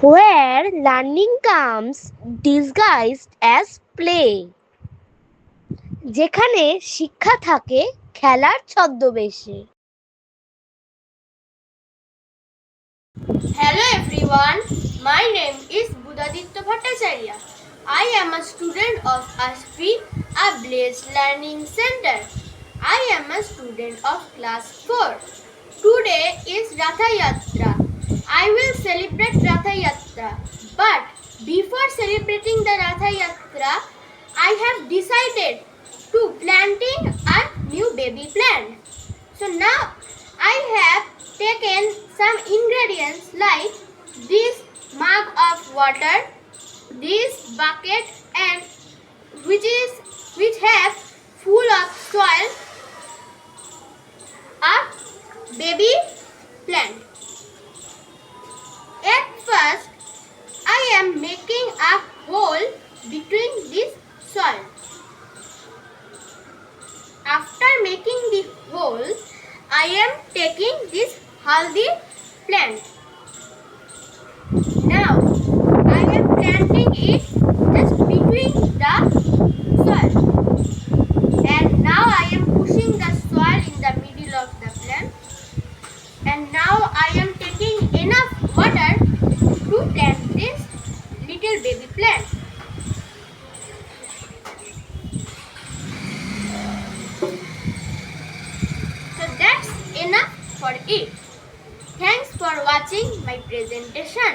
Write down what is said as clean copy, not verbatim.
where learning comes disguised as play, যেখানে শিক্ষা থাকে খেলার ছদ্মবেশে। Hello everyone, my name is Budaditya Bhattacharya. I am a student of Ashfi Ablaze Learning Center. I am a student of class 4. Today is Ratha Yatra. I will celebrate Ratha Yatra. But before celebrating the Ratha Yatra, I have decided to planting a new baby plant. So now I have taken some ingredients like this mug of water, this bucket, and which have full of soil, a baby plant. At first, I am making a hole between this soil. After making the hole, I am taking this haldi plant. Now I am planting it just between the soil. And now I am pushing the soil in the middle of the plant. And now I am taking enough water to plant this little baby plant. So that's enough for it. Thanks for watching my presentation.